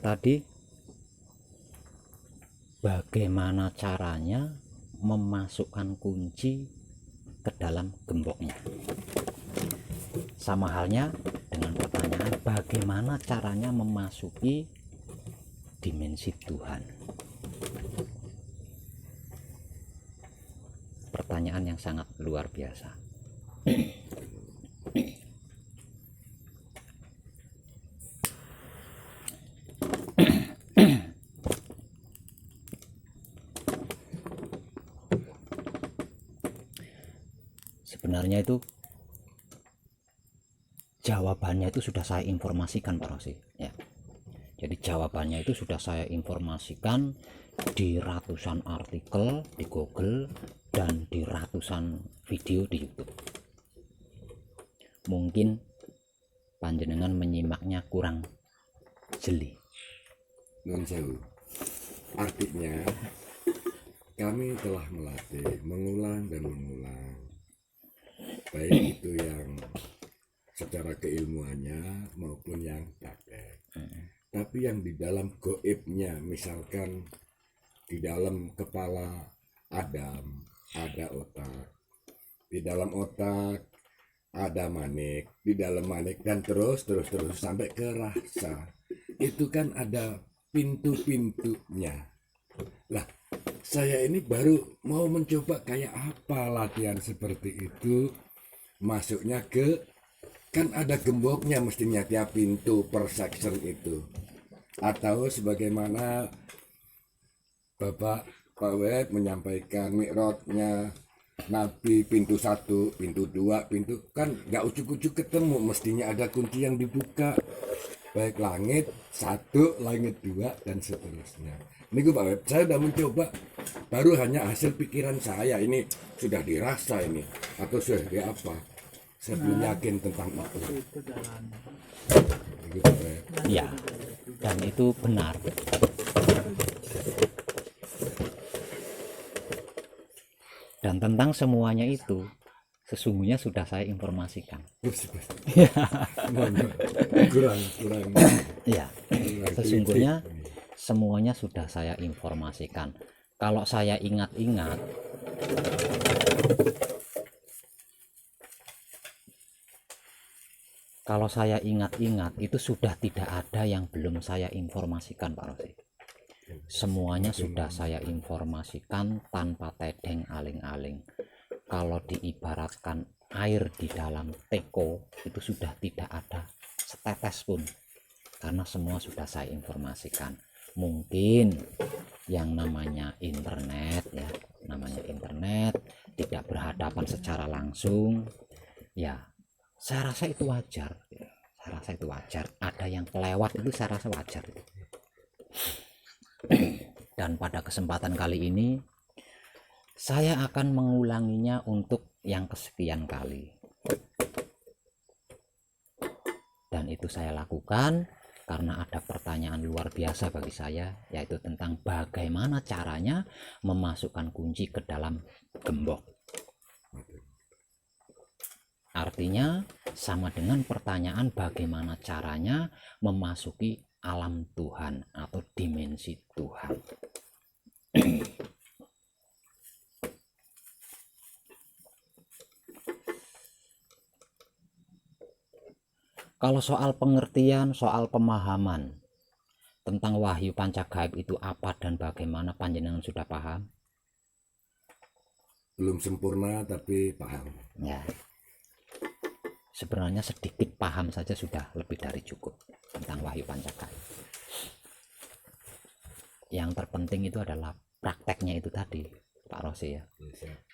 tadi bagaimana caranya memasukkan kunci ke dalam gemboknya. Sama halnya dengan pertanyaan bagaimana caranya memasuki dimensi Tuhan. Pertanyaan yang sangat luar biasa. Sebenarnya itu jawabannya itu sudah saya informasikan Pak Rosi ya. Jadi jawabannya itu sudah saya informasikan di ratusan artikel di Google dan di ratusan video di YouTube. Mungkin panjenengan menyimaknya kurang jeli. Non sewu. Artinya kami telah melatih mengulang dan mengulang, baik itu yang secara keilmuannya maupun yang praktek. Tapi yang di dalam goibnya, misalkan di dalam kepala Adam ada otak, di dalam otak ada manik, di dalam manik, dan terus sampai ke rasa. Itu kan ada pintu-pintunya. Lah, saya ini baru mau mencoba kayak apa latihan seperti itu. Masuknya ke, kan ada gemboknya mestinya tiap pintu per section itu. Atau sebagaimana Bapak Pak Web menyampaikan mi'rajnya Nabi, pintu 1, pintu 2, pintu, kan nggak ujuk-ujuk ketemu, mestinya ada kunci yang dibuka, baik langit 1, langit 2, dan seterusnya. Ini Pak Web, saya udah mencoba, baru hanya hasil pikiran saya, ini sudah dirasa ini, atau sudah apa, saya belum yakin tentang itu. Ini Pak Web. Ya, dan itu benar. Dan tentang semuanya itu sesungguhnya sudah saya informasikan. kurang Ya, sesungguhnya semuanya sudah saya informasikan. Kalau saya ingat-ingat, itu sudah tidak ada yang belum saya informasikan Pak Rosi. Semuanya sudah saya informasikan tanpa tedeng aling-aling. Kalau diibaratkan air di dalam teko itu sudah tidak ada setetes pun, karena semua sudah saya informasikan. Mungkin yang namanya internet ya, tidak berhadapan secara langsung ya, saya rasa itu wajar. Ada yang kelewat itu saya rasa wajar. Dan pada kesempatan kali ini saya akan mengulanginya untuk yang kesekian kali. Dan itu saya lakukan karena ada pertanyaan luar biasa bagi saya, yaitu tentang bagaimana caranya memasukkan kunci ke dalam gembok. Artinya sama dengan pertanyaan bagaimana caranya memasuki alam Tuhan atau dimensi Tuhan. Kalau soal pengertian, soal pemahaman tentang wahyu pancagaib itu apa dan bagaimana, panjenengan sudah paham? Belum sempurna tapi paham. Ya. Sebenarnya sedikit paham saja sudah lebih dari cukup tentang wahyu pancagaib. Yang terpenting itu adalah prakteknya itu tadi Pak Rosi ya.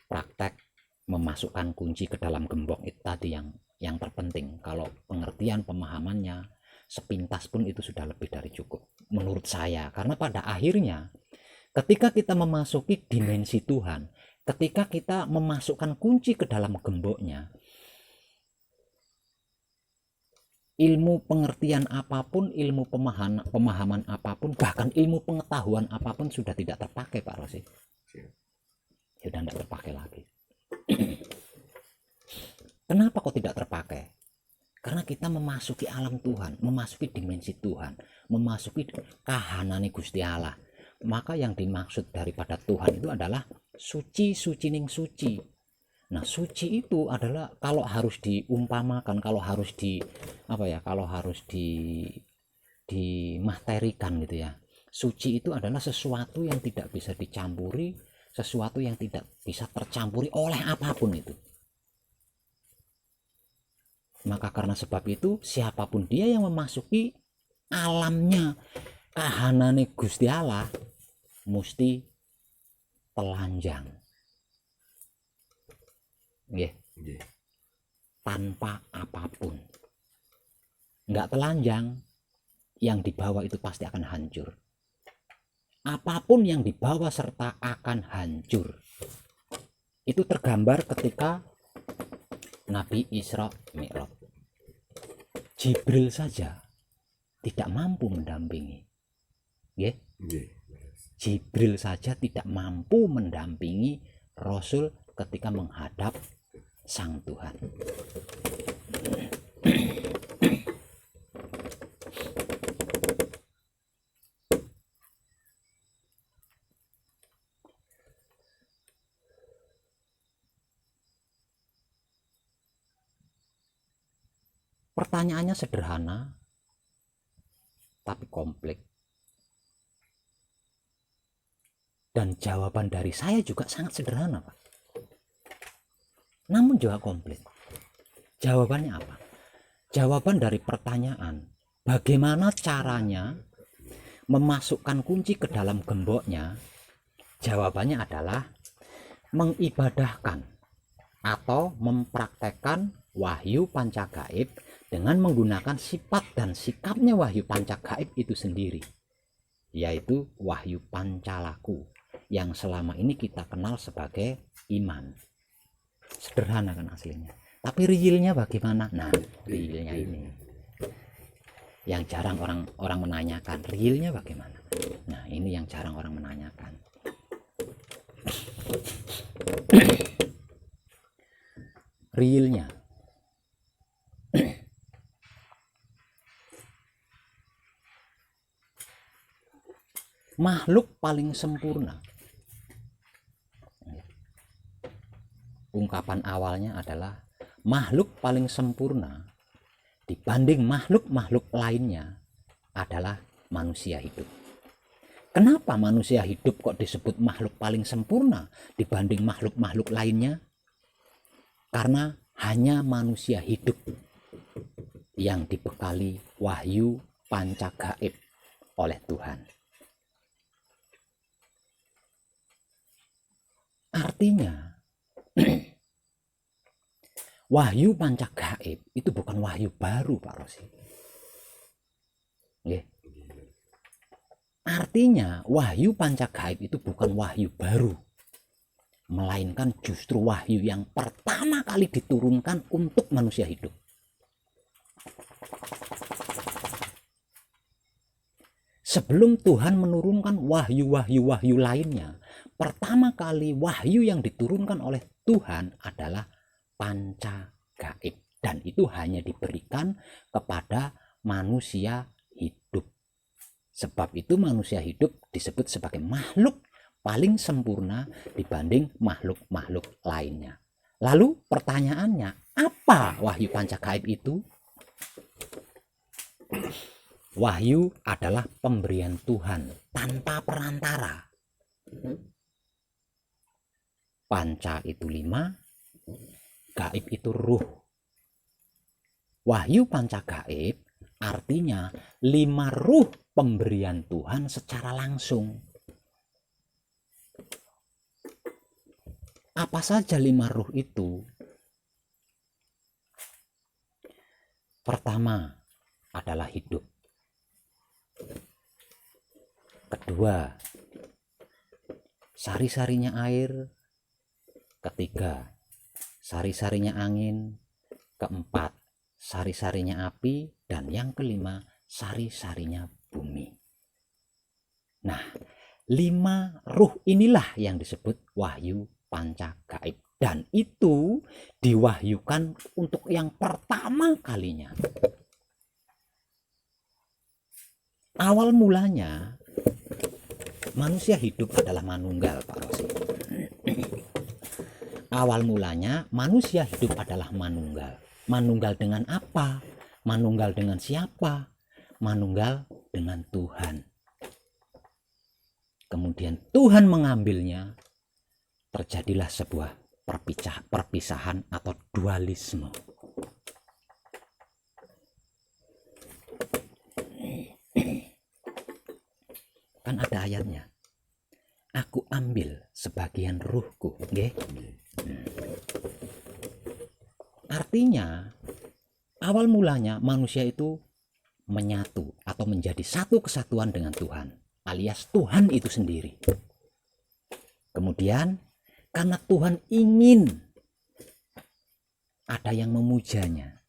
Praktek memasukkan kunci ke dalam gembok itu tadi yang terpenting. Kalau pengertian pemahamannya sepintas pun itu sudah lebih dari cukup menurut saya, karena pada akhirnya ketika kita memasuki dimensi Tuhan, ketika kita memasukkan kunci ke dalam gemboknya, ilmu pengertian apapun, ilmu pemahaman apapun, bahkan ilmu pengetahuan apapun sudah tidak terpakai Pak Rosi. Sudah tidak terpakai lagi. Kenapa kok tidak terpakai? Karena kita memasuki alam Tuhan, memasuki dimensi Tuhan, memasuki kahanane Gusti Allah. Maka yang dimaksud daripada Tuhan itu adalah suci, suci ning suci. Nah, suci itu adalah kalau harus diumpamakan, kalau harus dimaterikan gitu ya. Suci itu adalah sesuatu yang tidak bisa dicampuri, sesuatu yang tidak bisa tercampuri oleh apapun itu. Maka karena sebab itu, siapapun dia yang memasuki alamnya kahanane Gusti Allah mesti telanjang. Nggih. Tanpa apapun. Enggak telanjang, yang dibawa itu pasti akan hancur. Apapun yang dibawa serta akan hancur. Itu tergambar ketika Nabi Isra Mi'raj. Jibril saja tidak mampu mendampingi. Nggih? Jibril saja tidak mampu mendampingi Rasul ketika menghadap Sang Tuhan. Pertanyaannya sederhana, tapi kompleks. Dan jawaban dari saya juga sangat sederhana, Pak. Namun juga kompleks. Jawabannya apa? Jawaban dari pertanyaan, bagaimana caranya memasukkan kunci ke dalam gemboknya? Jawabannya adalah mengibadahkan atau mempraktekkan wahyu pancagaib dengan menggunakan sifat dan sikapnya wahyu pancagaib itu sendiri, yaitu wahyu pancalaku yang selama ini kita kenal sebagai iman. Sederhana kan aslinya, tapi realnya bagaimana? Nah, realnya ini yang jarang orang menanyakan, realnya bagaimana? Nah, ini yang jarang orang menanyakan. Realnya makhluk paling sempurna. Ungkapan awalnya adalah makhluk paling sempurna dibanding makhluk-makhluk lainnya adalah manusia hidup. Kenapa manusia hidup kok disebut makhluk paling sempurna dibanding makhluk-makhluk lainnya? Karena hanya manusia hidup yang dibekali wahyu pancagaib oleh Tuhan. Artinya wahyu pancagaib itu bukan wahyu baru, Pak Rosi. Nggih. Artinya wahyu pancagaib itu bukan wahyu baru, melainkan justru wahyu yang pertama kali diturunkan untuk manusia hidup. Sebelum Tuhan menurunkan wahyu lainnya, pertama kali wahyu yang diturunkan oleh Tuhan adalah pancagaib, dan itu hanya diberikan kepada manusia hidup. Sebab itu manusia hidup disebut sebagai makhluk paling sempurna dibanding makhluk-makhluk lainnya. Lalu pertanyaannya, apa wahyu pancagaib itu? Wahyu adalah pemberian Tuhan tanpa perantara. Panca itu 5, gaib itu ruh. Wahyu pancagaib artinya 5 ruh pemberian Tuhan secara langsung. Apa saja 5 ruh itu? Pertama adalah hidup. Kedua, sari-sarinya air. Ketiga, sari-sarinya angin. Keempat, sari-sarinya api. Dan yang kelima, sari-sarinya bumi. Nah, 5 ruh inilah yang disebut wahyu pancagaib. Dan itu diwahyukan untuk yang pertama kalinya. Awal mulanya manusia hidup adalah manunggal, Pak Rosi. Awal mulanya manusia hidup adalah manunggal. Manunggal dengan apa? Manunggal dengan siapa? Manunggal dengan Tuhan. Kemudian Tuhan mengambilnya, terjadilah sebuah perpisahan atau dualisme. Kan ada ayatnya. Aku ambil sebagian ruhku, nggih. Artinya awal mulanya manusia itu menyatu atau menjadi satu kesatuan dengan Tuhan, alias Tuhan itu sendiri. Kemudian karena Tuhan ingin ada yang memujanya,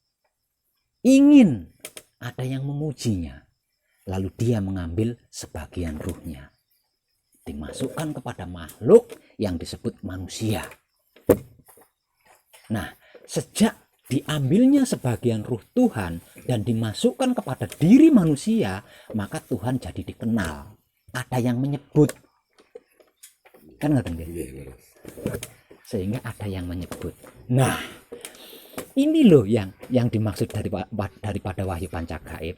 ingin ada yang memujinya, lalu dia mengambil sebagian ruhnya, dimasukkan kepada makhluk yang disebut manusia. Nah, sejak diambilnya sebagian ruh Tuhan dan dimasukkan kepada diri manusia, maka Tuhan jadi dikenal. Ada yang menyebut, kan nggak tentu? Sehingga ada yang menyebut. Nah, ini loh yang dimaksud daripada wahyu pancagaib.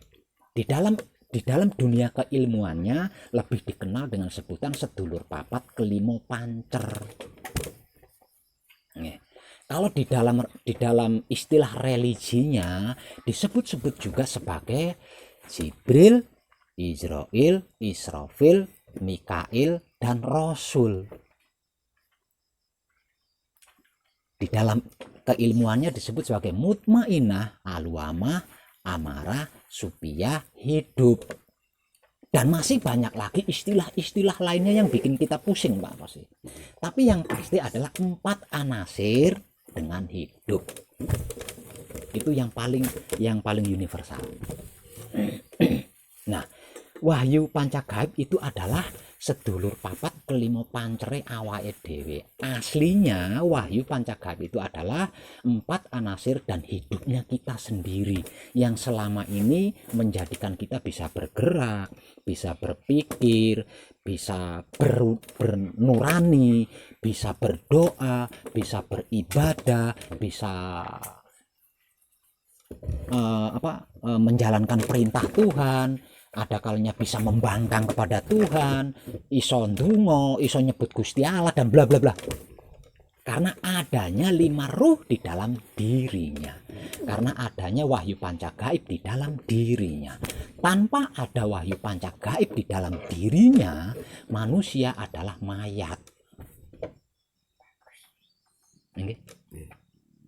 Di dalam dunia keilmuannya lebih dikenal dengan sebutan sedulur papat kelimo pancer. Nih, kalau di dalam istilah religinya disebut-sebut juga sebagai Jibril, Israel, Israfil, Mikail, dan Rasul. Di dalam keilmuannya disebut sebagai mutmainah, alwamah, amarah, supiyah, hidup. Dan masih banyak lagi istilah-istilah lainnya yang bikin kita pusing, Pak Rosi. Tapi yang pasti adalah 4 anasir dengan hidup. Itu yang paling universal. Nah, wahyu pancagaib itu adalah sedulur papat kelimo pancere awake dhewe. Aslinya wahyu pancagaib itu adalah 4 anasir dan hidupnya kita sendiri yang selama ini menjadikan kita bisa bergerak, bisa berpikir, bisa bernurani, bisa berdoa, bisa beribadah, bisa menjalankan perintah Tuhan. Ada kalanya bisa membangkang kepada Tuhan, iso ndonga, iso nyebut Gusti Allah, dan bla bla bla. Karena adanya 5 ruh di dalam dirinya. Karena adanya wahyu pancagaib di dalam dirinya. Tanpa ada wahyu pancagaib di dalam dirinya, manusia adalah mayat.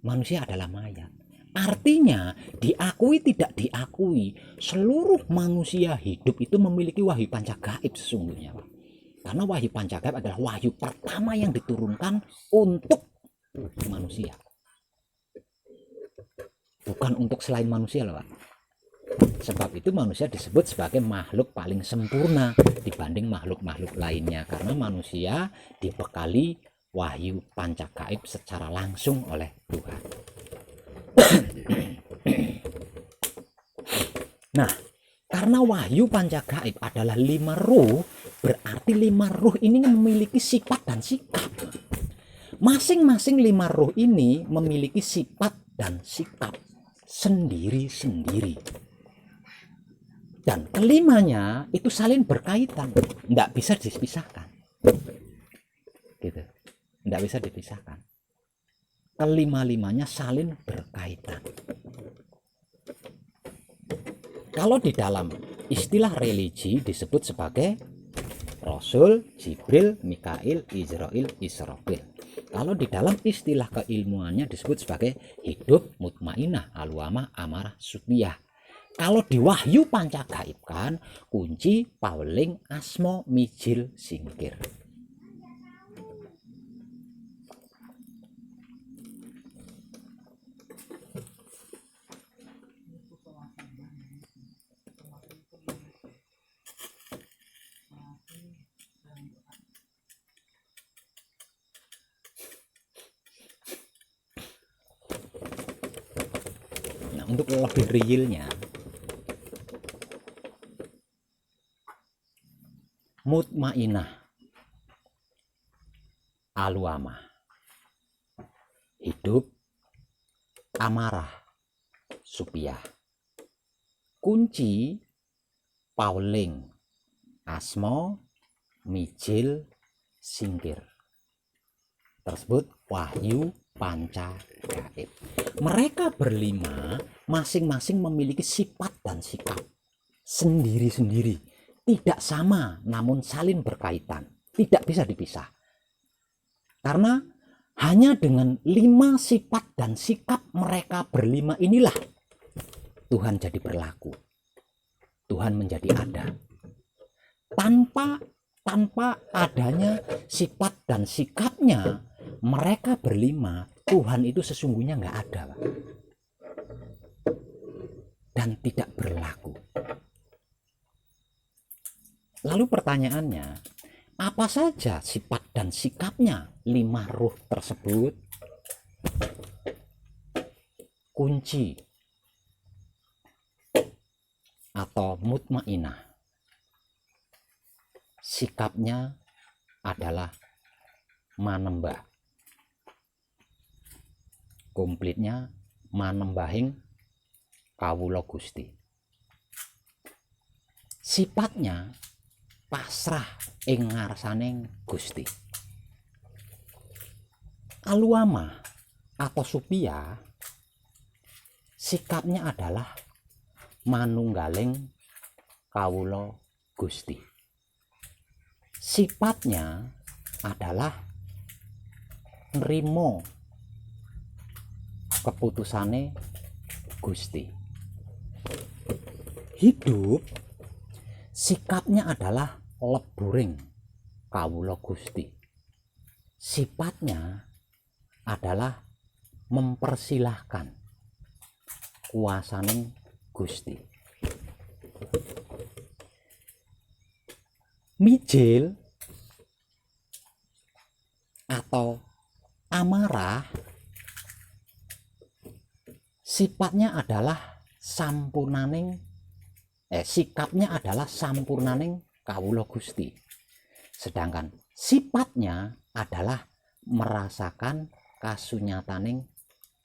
Manusia adalah mayat. Artinya diakui tidak diakui, seluruh manusia hidup itu memiliki wahyu pancagaib sesungguhnya, Pak. Karena wahyu pancagaib adalah wahyu pertama yang diturunkan untuk manusia, bukan untuk selain manusia loh, Pak. Sebab itu manusia disebut sebagai makhluk paling sempurna dibanding makhluk-makhluk lainnya, karena manusia dibekali wahyu pancagaib secara langsung oleh Tuhan. Nah, karena wahyu pancagaib adalah 5 ruh, berarti 5 ruh ini memiliki sifat dan sikap. Masing-masing 5 ruh ini memiliki sifat dan sikap sendiri-sendiri. Dan kelimanya itu saling berkaitan, tidak bisa dipisahkan. Gitu. Tidak bisa dipisahkan. Kelima-limanya saling berkaitan. Kalau di dalam istilah religi disebut sebagai Rasul, Jibril, Mikail, Israel, Israfil. Kalau di dalam istilah keilmuannya disebut sebagai hidup, mutmainah, alwamah, amarah, supiyah. Kalau di wahyu pancagaib kan kunci, pauling, asmo, mijil, singkir. untuk lebih realnya, mutmainah, aluamah, hidup, amarah, supiah. Kunci pauling, asmo, mijil, singkir. Tersebut wahyu panca gaib. Mereka berlima masing-masing memiliki sifat dan sikap sendiri-sendiri, tidak sama namun saling berkaitan, tidak bisa dipisah. Karena hanya dengan 5 sifat dan sikap mereka berlima inilah Tuhan jadi berlaku, Tuhan menjadi ada. Tanpa adanya sifat dan sikapnya mereka berlima, Tuhan itu sesungguhnya nggak ada, Pak. Dan tidak berlaku. Lalu pertanyaannya, apa saja sifat dan sikapnya 5 ruh tersebut? Kunci atau mutmainah, sikapnya adalah manembah. Komplitnya manembahing kawula Gusti. Sifatnya pasrah ing ngarsaning Gusti. Aluama atau supia, sikapnya adalah manunggaling kawula Gusti. Sifatnya adalah nrimo keputusane Gusti. Hidup, sikapnya adalah leburing kawula Gusti. Sifatnya adalah mempersilahkan kuasaning Gusti. Mijil atau amarah, sifatnya adalah sikapnya adalah sampurnaning kawula Gusti. Sedangkan sifatnya adalah merasakan kasunyataning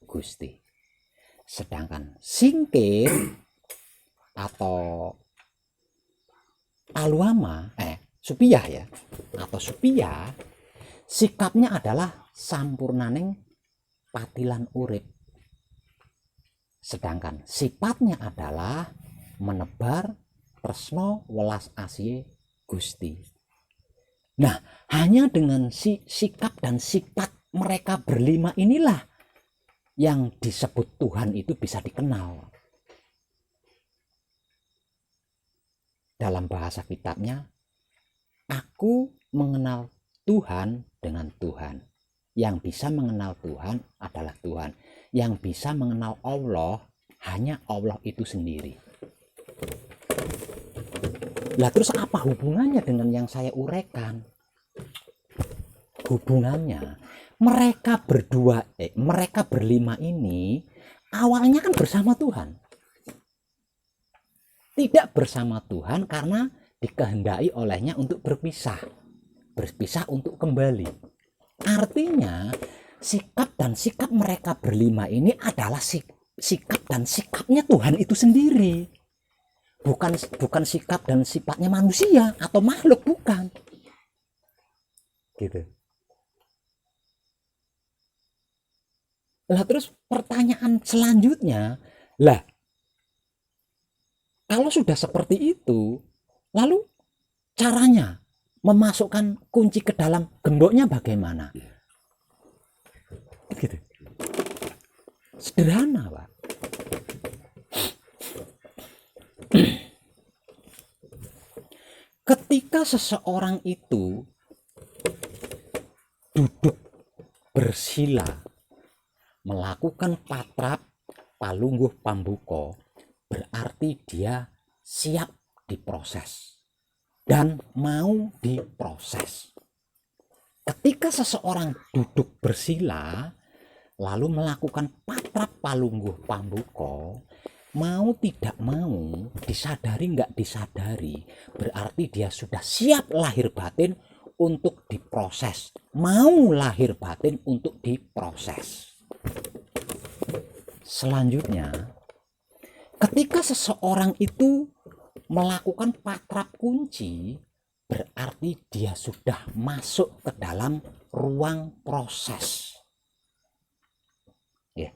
Gusti. Sedangkan singkir atau aluama, supiyah ya, atau supiyah, sikapnya adalah sampurnaning patilan urip. Sedangkan sifatnya adalah menebar tresno welas asih Gusti. Nah, hanya dengan sikap dan sifat mereka berlima inilah yang disebut Tuhan itu bisa dikenal. Dalam bahasa kitabnya, aku mengenal Tuhan dengan Tuhan. Yang bisa mengenal Tuhan adalah Tuhan. Yang bisa mengenal Allah hanya Allah itu sendiri. Lah terus apa hubungannya dengan yang saya uraikan? Hubungannya, mereka berlima ini awalnya kan bersama Tuhan. Tidak bersama Tuhan karena dikehendaki olehnya untuk berpisah untuk kembali. Artinya sikap dan sikap mereka berlima ini adalah sikap dan sikapnya Tuhan itu sendiri, bukan sikap dan sifatnya manusia atau makhluk, bukan gitu. Lah terus pertanyaan selanjutnya, lah kalau sudah seperti itu, lalu caranya memasukkan kunci ke dalam gemboknya bagaimana? Gitu. Sederhana, Pak. Ketika seseorang itu duduk bersila, melakukan patrap palungguh pambuko, berarti dia siap diproses dan mau diproses. Ketika seseorang duduk bersila lalu melakukan patrap palungguh pambuka, mau tidak mau, disadari nggak disadari, berarti dia sudah siap lahir batin untuk diproses, mau lahir batin untuk diproses. Selanjutnya, ketika seseorang itu melakukan patrap kunci, berarti dia sudah masuk ke dalam ruang proses. Ya.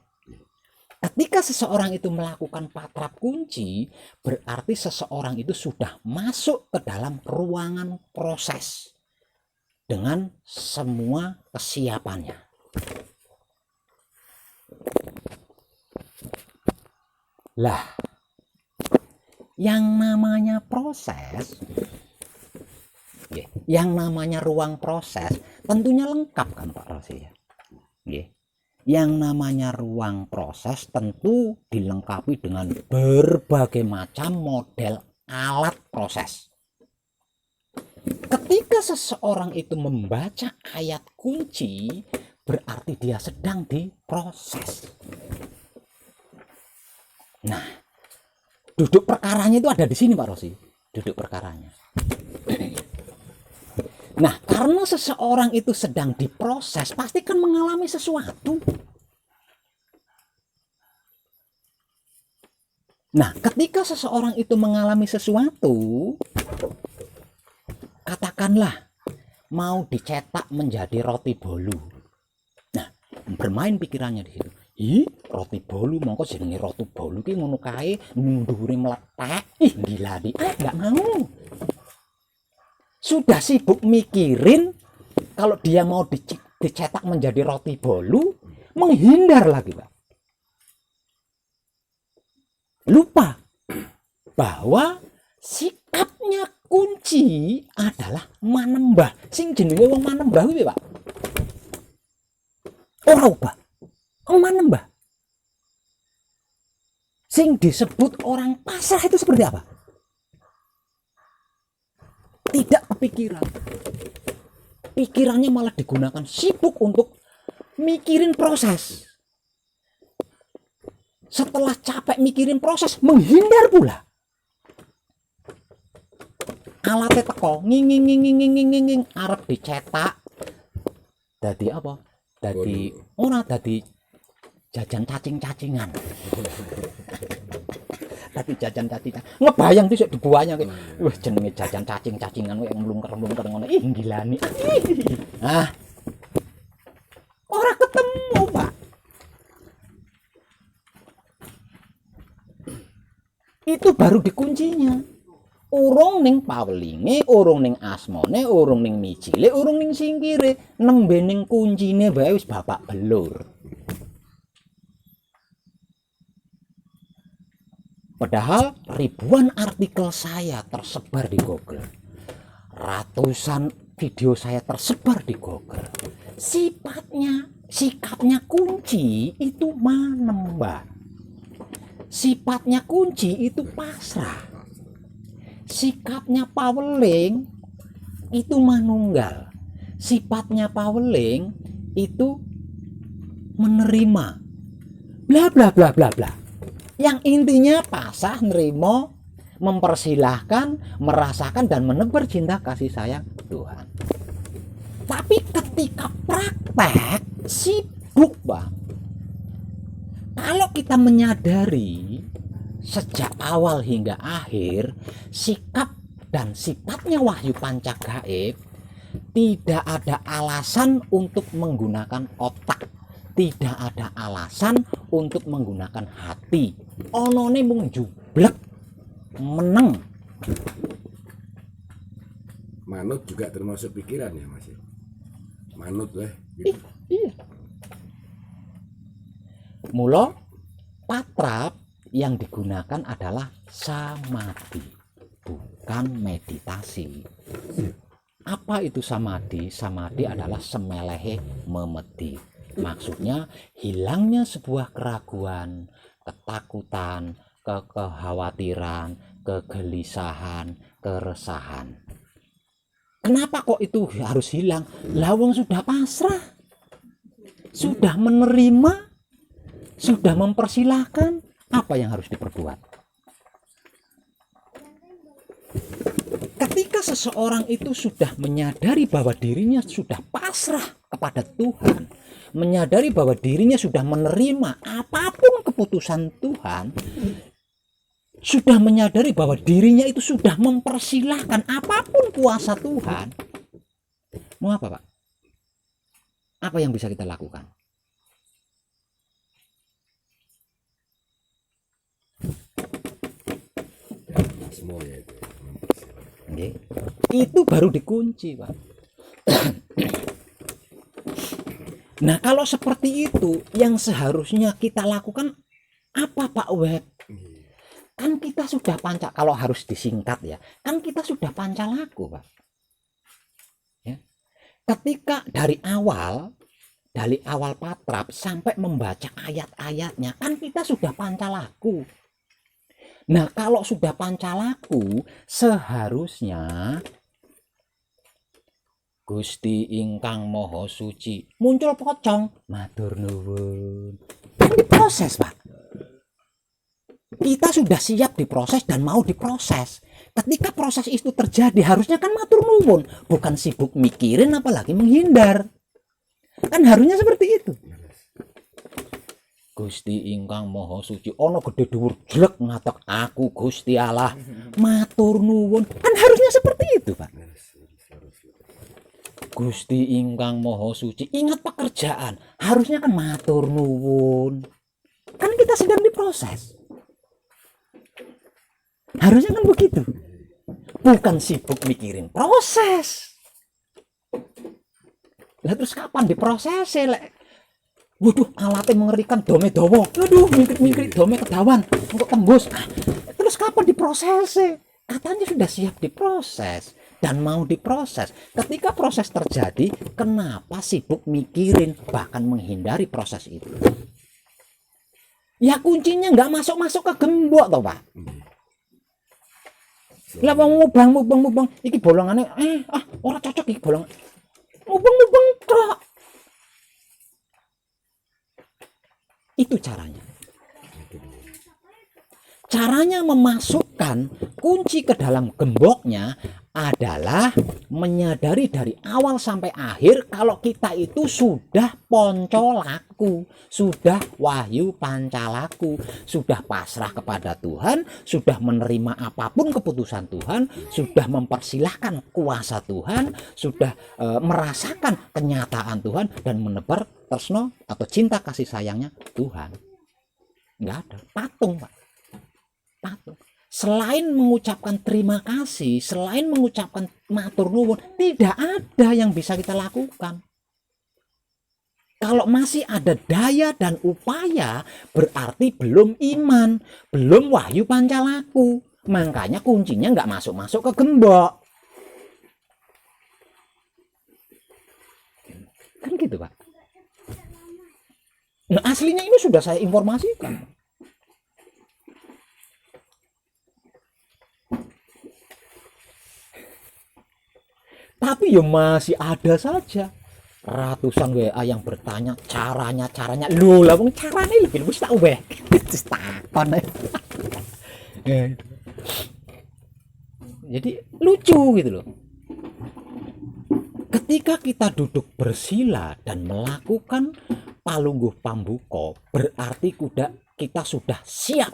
Ketika seseorang itu melakukan patrap kunci, berarti seseorang itu sudah masuk ke dalam ruangan proses dengan semua kesiapannya. Lah, yang namanya proses, yang namanya ruang proses tentunya lengkap kan Pak Rosi ya. Yang namanya ruang proses tentu dilengkapi dengan berbagai macam model alat proses. Ketika seseorang itu membaca ayat kunci, berarti dia sedang diproses. Nah, duduk perkaranya itu ada di sini Pak Rosi, duduk perkaranya. Nah, karena seseorang itu sedang diproses, pasti kan mengalami sesuatu. Nah, ketika seseorang itu mengalami sesuatu, katakanlah mau dicetak menjadi roti bolu. Nah, bermain pikirannya di situ. Roti bolu mongko jenenge roti bolu ki ngono kae ndure meletak. Gila di. Enggak mau. Sudah sibuk mikirin kalau dia mau dicetak menjadi roti bolu, menghindar lagi, Pak. Lupa bahwa sikapnya kunci adalah manembah. Sing jenenge wong manembah kuwi, Pak. Ora ubah. Manembah. Sing disebut orang pasrah itu seperti apa? Tidak kepikiran. Pikirannya malah digunakan sibuk untuk mikirin proses. Setelah capek mikirin proses, menghindar pula. Alatnya teko, nging arep dicetak. Dadi apa? Dadi ora dadi jajan cacing-cacingan. Dadi jajan cacingan. Ngebayang sih dibuahnya kayak, wah jenenge jajan cacing-cacingan yang mlungker-mlungker ngono. Ih gilani. Ah. Ora ketemu, Pak. Itu baru dikuncinya. Urung ning pawelinge, urung ning asmane, urung ning mijile, urung ning singkire, nembe ning kuncine bae wis bapak belur. Padahal ribuan artikel saya tersebar di Google. Ratusan video saya tersebar di Google. Sikapnya kunci itu manembah. Sifatnya kunci itu pasrah. Sikapnya paweling itu manunggal. Sifatnya paweling itu menerima. Bla bla bla bla bla. Yang intinya pasrah, nerima, mempersilahkan, merasakan dan menebar cinta kasih sayang Tuhan. Tapi ketika praktek sibuk, Bang. Kalau kita menyadari sejak awal hingga akhir sikap dan sifatnya wahyu panca gaib, tidak ada alasan untuk menggunakan otak, tidak ada alasan untuk menggunakan hati. Onone mung jublek meneng. Manut juga termasuk pikiran ya Mas. Manut lah gitu. Iya. Mula patrap yang digunakan adalah samadhi, bukan meditasi. Apa itu samadhi? Samadhi adalah semelehe memedi. Maksudnya hilangnya sebuah keraguan, ketakutan, kekhawatiran, kegelisahan, keresahan. Kenapa kok itu harus hilang? Lah wong sudah pasrah. sudah menerima, sudah mempersilahkan, apa yang harus diperbuat? Ketika seseorang itu sudah menyadari bahwa dirinya sudah pasrah kepada Tuhan, menyadari bahwa dirinya sudah menerima apapun keputusan Tuhan, sudah menyadari bahwa dirinya itu sudah mempersilahkan apapun kuasa Tuhan, mau apa, Pak? Apa yang bisa kita lakukan? Semua ya itu. Itu baru dikunci, Pak. Nah, kalau seperti itu yang seharusnya kita lakukan apa, Pak Web? Kan kita sudah kalau harus disingkat ya, kan kita sudah pancalaku, Pak. Ya. Ketika dari awal patrap sampai membaca ayat-ayatnya, kan kita sudah pancalaku. Nah, kalau sudah pancalaku, seharusnya Gusti ingkang Maha Suci muncul pocong, matur nuwun. Kan diproses, Pak. Kita sudah siap diproses dan mau diproses. Ketika proses itu terjadi, harusnya kan matur nuwun, bukan sibuk mikirin apalagi menghindar. Kan harusnya seperti itu. Gusti ingkang Maha Suci, ono gede dhuwur jelek ngatak aku Gusti Allah, matur nuwun. Kan harusnya seperti itu, Pak. Gusti ingkang Maha Suci, ingat pekerjaan, harusnya kan matur nuwun. Kan kita sedang diproses. Harusnya kan begitu. Bukan sibuk mikirin proses. Lah terus kapan diproses, lek? Waduh, alatnya mengerikan, dome dawa. Aduh, mingkrit dome kedawan, untuk tembus. Terus kapan diproses? Katanya sudah siap diproses dan mau diproses. Ketika proses terjadi, kenapa sibuk mikirin bahkan menghindari proses itu? Ya kuncinya nggak masuk ke gembok toh, Pak. Lah mubang iki bolongane ora cocok iki bolong. Mubang kok. Itu caranya. Caranya memasukkan kunci ke dalam gemboknya adalah menyadari dari awal sampai akhir kalau kita itu sudah poncolaku, sudah wahyu pancalaku, sudah pasrah kepada Tuhan, sudah menerima apapun keputusan Tuhan, sudah mempersilahkan kuasa Tuhan, sudah merasakan kenyataan Tuhan dan menebar tresno atau cinta kasih sayangnya Tuhan. Nggak ada patung, Pak. Patung. Selain mengucapkan terima kasih, selain mengucapkan matur nuwun, tidak ada yang bisa kita lakukan. Kalau masih ada daya dan upaya, berarti belum iman, belum wahyu pancalaku. Makanya kuncinya nggak masuk ke gembok. Kan gitu, Pak. Nah, aslinya ini sudah saya informasikan. Tapi ya masih ada saja ratusan WA yang bertanya caranya. Loh, lah wong carane lebih wis tak weh. Wis takon. Jadi lucu gitu loh. Ketika kita duduk bersila dan melakukan palungguh pambuko, berarti kita sudah siap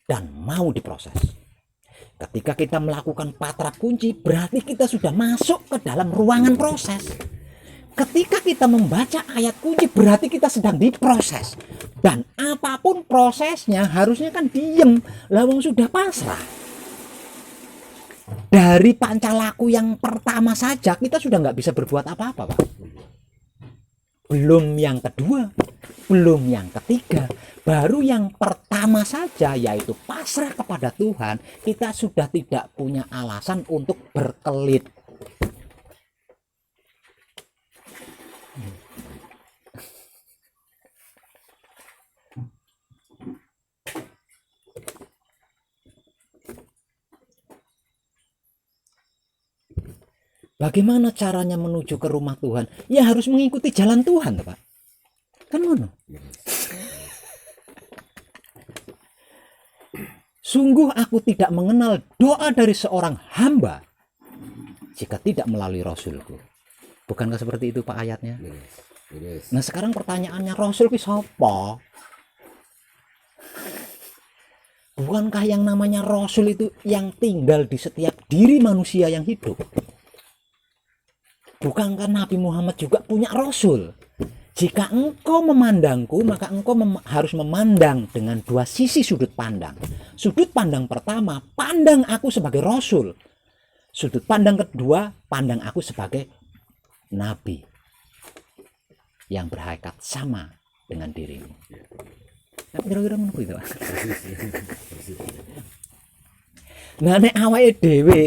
dan mau diproses. Ketika kita melakukan patrap kunci, berarti kita sudah masuk ke dalam ruangan proses. Ketika kita membaca ayat kunci, berarti kita sedang diproses. Dan apapun prosesnya, harusnya kan diem. Lawang sudah pasrah. Dari pancalaku yang pertama saja, kita sudah nggak bisa berbuat apa-apa, Pak. Belum yang kedua, belum yang ketiga, baru yang pertama saja, yaitu pasrah kepada Tuhan. Kita sudah tidak punya alasan untuk berkelit. Bagaimana caranya menuju ke rumah Tuhan? Ya harus mengikuti jalan Tuhan, Pak. Sungguh aku tidak mengenal doa dari seorang hamba jika tidak melalui Rasulku. Bukankah seperti itu Pak ayatnya? Nah sekarang pertanyaannya, Rasul itu siapa? Bukankah yang namanya Rasul itu yang tinggal di setiap diri manusia yang hidup? Bukankah Nabi Muhammad juga punya Rasul? Jika engkau memandangku, maka engkau harus memandang dengan dua sisi sudut pandang. Sudut pandang pertama, pandang aku sebagai Rasul. Sudut pandang kedua, pandang aku sebagai Nabi yang berhakikat sama dengan dirimu. Kira-kira menurut itu. Nah, nek awake dhewe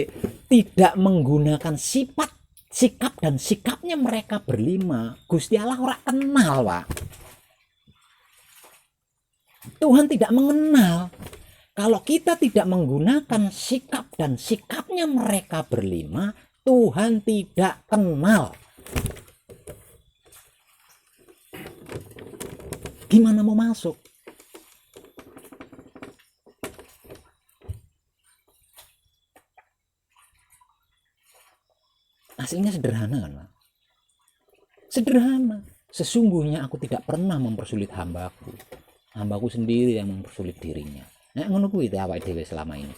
tidak menggunakan sifat, sikap dan sikapnya mereka berlima, Gusti Allah ora kenal, Pak. Tuhan tidak mengenal. Kalau kita tidak menggunakan sikap dan sikapnya mereka berlima, Tuhan tidak kenal. Gimana mau masuk? Aslinya sederhana kan, Pak? Sederhana. Sesungguhnya aku tidak pernah mempersulit hambaku. Hambaku sendiri yang mempersulit dirinya. Nah, ngono kuwi awake dhewe selama ini.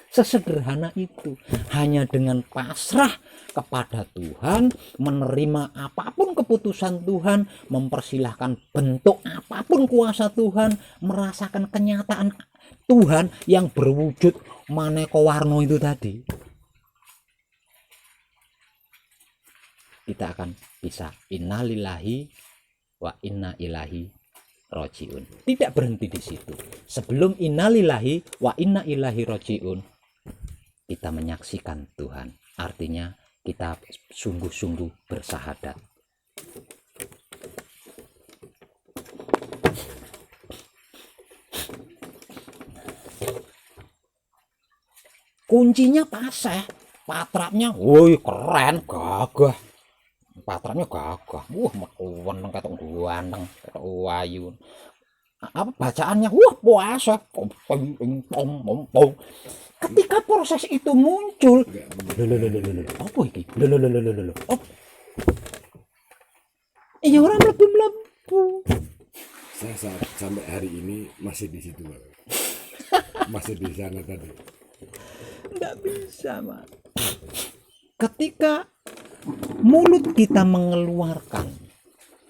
Sesederhana itu. Hanya dengan pasrah kepada Tuhan, menerima apapun keputusan Tuhan, mempersilahkan bentuk apapun kuasa Tuhan, merasakan kenyataan Tuhan yang berwujud maneka warna itu tadi. Kita akan bisa innalillahi wa inna ilahi rojiun. Tidak berhenti di situ. Sebelum innalillahi wa inna ilahi rojiun, kita menyaksikan Tuhan. Artinya kita sungguh-sungguh bersahadat. Kuncinya paseh, patrapnya, woi keren, gagah. Patrapnya gagah, metuwen katok ganteng, katok wayu. Apa bacaannya? Puasa. Ketika proses itu muncul, apa iki? Iya orang mlebu-mlebu. Saya sampai hari ini masih di situ, Pak. Masih di sana tadi. Nggak bisa, Pak. Ketika mulut kita mengeluarkan,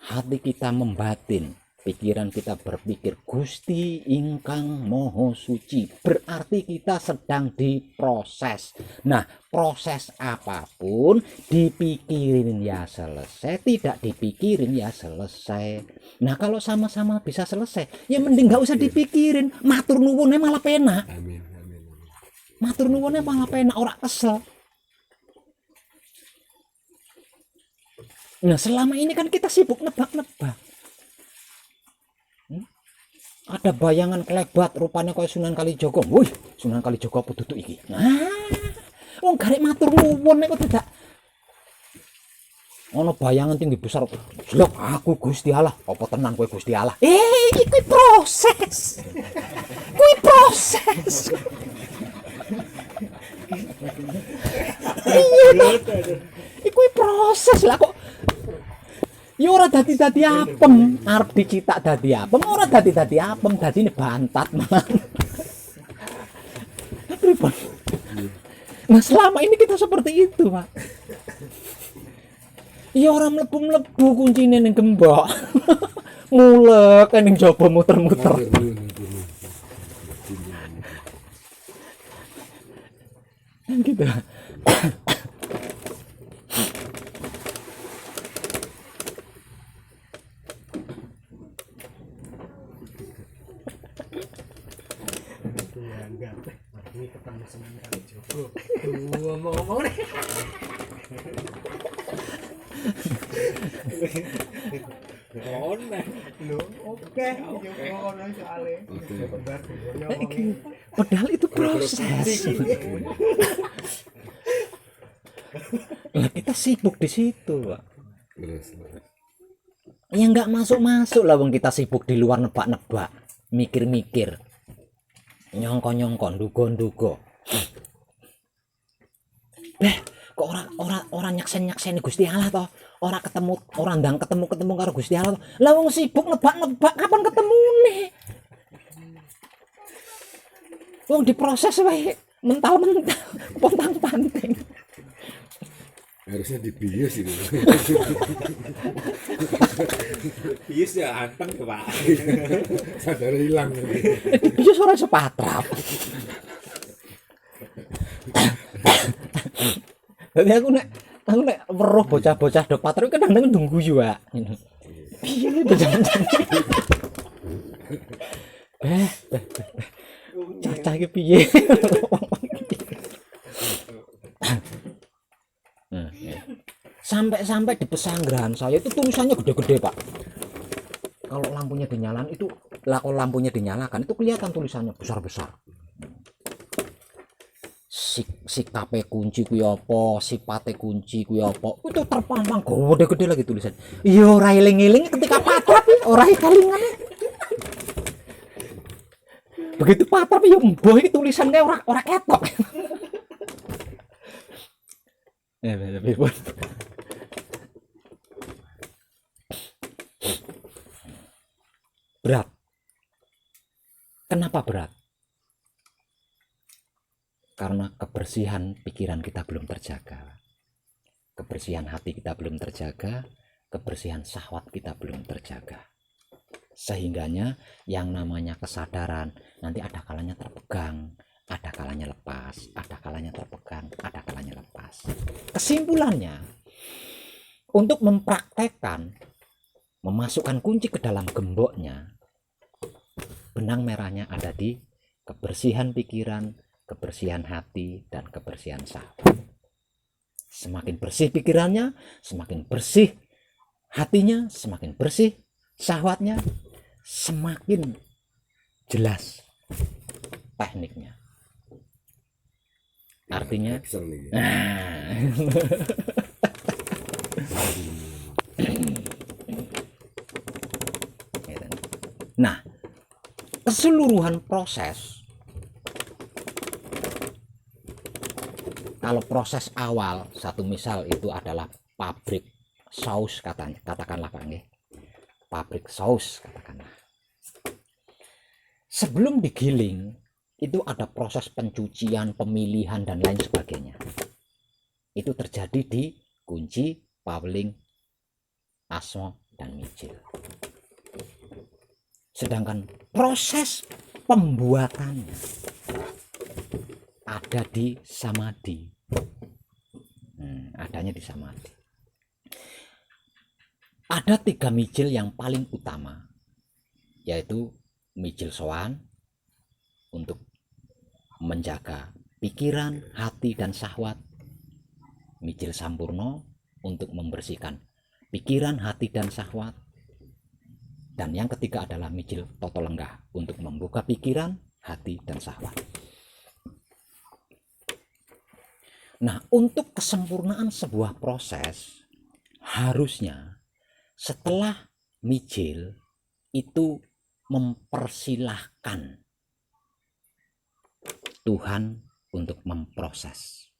hati kita membatin, pikiran kita berpikir Gusti ingkang Moho Suci, berarti kita sedang diproses. Nah, proses apapun dipikirin ya selesai, tidak dipikirin ya selesai. Nah, kalau sama-sama bisa selesai, ya mending nggak usah dipikirin. Matur nuwunnya malah penak. Amin, amin. Matur nuwunnya malah penak, ora kesel. Nah selama ini kan kita sibuk nebak-nebak. Ada bayangan kelebat rupanya kayak Sunan Kalijogo. Wih, Sunan Kalijogo apa duduk iki? Nah, wong garek matur nuwun nek kok tidak ono bayangan tinggi besar. Lho, aku Gusti Allah. Apa tenan kowe Gusti Allah? Iki proses. Kuwi proses. Iya. Iku proses lah kok. Ya ora dadi apem, arep dicitak dadi apem, ora dadi apem, dadine bantat malah. Nah selama ini kita seperti itu, Pak. Ya orang mlebu-mlebu kuncine ning gembok. Mulek ning jaba muter-muter. Gitu. Ini ketemu Sunan Kalijogo. Ngomong-ngomong nih. Oke. Padahal itu proses. Nah, kita sibuk di situ, Pak. Ya nggak masuk lah wong kita sibuk di luar nebak-nebak, mikir-mikir. nyongko-nyongko, nduga-nduga. Kok ora nyeksen-nyekseni Gusti Allah toh? Ora ketemu, ora ndang ketemu karo Gusti Allah toh. Lah wong sibuk nebak-nebak kapan ketemune? Wong diproses wae mental-mental, pontang-panting. Harusnya dibius itu. Bius ya anteng ya Pak. Sadar hilang. Dibius ora sepatrap. Jadi aku nek weruh bocah-bocah do patrap kadang-kadang nunggu yo, Pak. Piye iki bocah-bocah? Cacah iki piye? Sampai di pesanggrahan saya itu tulisannya gede-gede, Pak. Kalau lampunya dinyalakan itu, kalau lampunya dinyalakan itu kelihatan tulisannya besar-besar. Sikape kunci kuwi apa, sipate kunci kuwi apa. Itu terpampang gede-gede lagi tulisan. Ya ora eling-eling ketika patrap ora kelingan. Begitu patrap ya mboh iki tulisannya ora ketok. Tapi pun berat. Kenapa berat? Karena kebersihan pikiran kita belum terjaga, kebersihan hati kita belum terjaga, kebersihan syahwat kita belum terjaga. Sehingganya yang namanya kesadaran nanti ada kalanya terpegang, ada kalanya lepas, ada kalanya terpegang, ada kalanya lepas. Kesimpulannya, untuk mempraktekkan memasukkan kunci ke dalam gemboknya, benang merahnya ada di kebersihan pikiran, kebersihan hati, dan kebersihan syahwat. Semakin bersih pikirannya, semakin bersih hatinya, semakin bersih syahwatnya, semakin jelas tekniknya. Artinya nah, keseluruhan proses, kalau proses awal, satu misal itu adalah pabrik saus katakanlah Pak nggih. Pabrik saus katakanlah. Sebelum digiling itu ada proses pencucian, pemilihan dan lain sebagainya. Itu terjadi di kunci, paweling, asma dan micil. Sedangkan proses pembuatannya ada di samadhi. Adanya di samadhi. Ada 3 micil yang paling utama, yaitu micil sowan untuk menjaga pikiran, hati dan syahwat, micil sampurno untuk membersihkan pikiran, hati dan syahwat, dan yang ketiga adalah micil toto lenggah untuk membuka pikiran, hati dan syahwat. Nah, untuk kesempurnaan sebuah proses, harusnya setelah micil itu mempersilahkan Tuhan untuk memproses.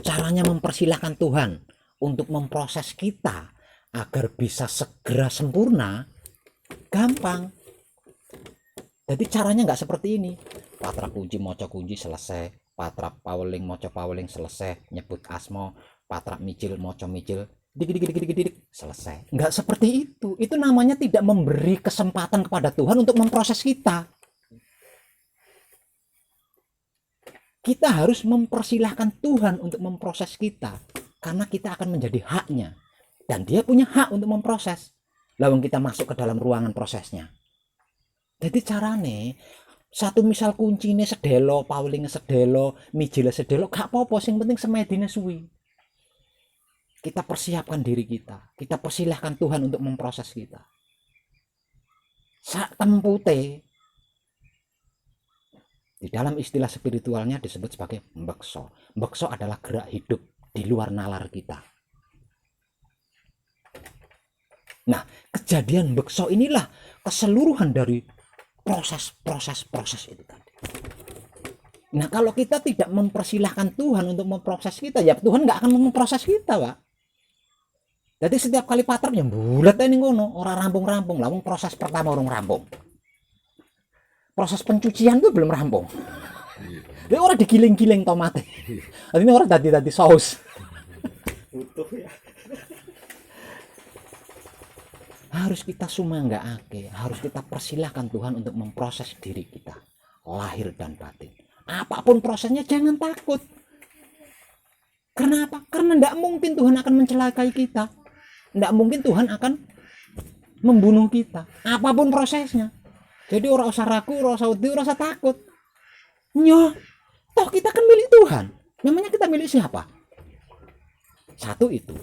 Caranya mempersilahkan Tuhan untuk memproses kita agar bisa segera sempurna, gampang. Jadi caranya nggak seperti ini. Patrap kunci, moco kunci, selesai. Patrap paweling, moco paweling, selesai. Nyebut asmo, patrap micil, moco micil, dik, selesai. Nggak seperti itu. Itu namanya tidak memberi kesempatan kepada Tuhan untuk memproses kita. Kita harus mempersilahkan Tuhan untuk memproses kita. Karena kita akan menjadi haknya. Dan dia punya hak untuk memproses. Lalu kita masuk ke dalam ruangan prosesnya. Jadi carane satu misal kuncine sedelo, pawelinge sedelo, mijile sedelo, gak apa-apa, sing penting semedine suwi. Kita persiapkan diri kita, kita persilahkan Tuhan untuk memproses kita. Sak tempute di dalam istilah spiritualnya disebut sebagai mbekso. Mbekso adalah gerak hidup di luar nalar kita. Nah, kejadian bekso inilah keseluruhan dari proses itu tadi. Nah, kalau kita tidak mempersilahkan Tuhan untuk memproses kita, ya Tuhan nggak akan memproses kita, Pak. Jadi setiap kali patrap yang bulat ini ngono, orang rampung-rampung, lawang proses pertama orang rampung. Proses pencucian itu belum rampung. Dia orang digiling-giling tomatnya. Ini orang tadi saus. Utuh ya. Harus kita sumanggaake, harus kita persilahkan Tuhan untuk memproses diri kita, lahir dan batin. Apapun prosesnya jangan takut. Kenapa? Karena tidak mungkin Tuhan akan mencelakai kita. Tidak mungkin Tuhan akan membunuh kita. Apapun prosesnya. Jadi orang usah ragu, orang usah wedi, orang usah takut. Nyoh, toh kita kan milik Tuhan. Namanya kita milik siapa? Satu itu.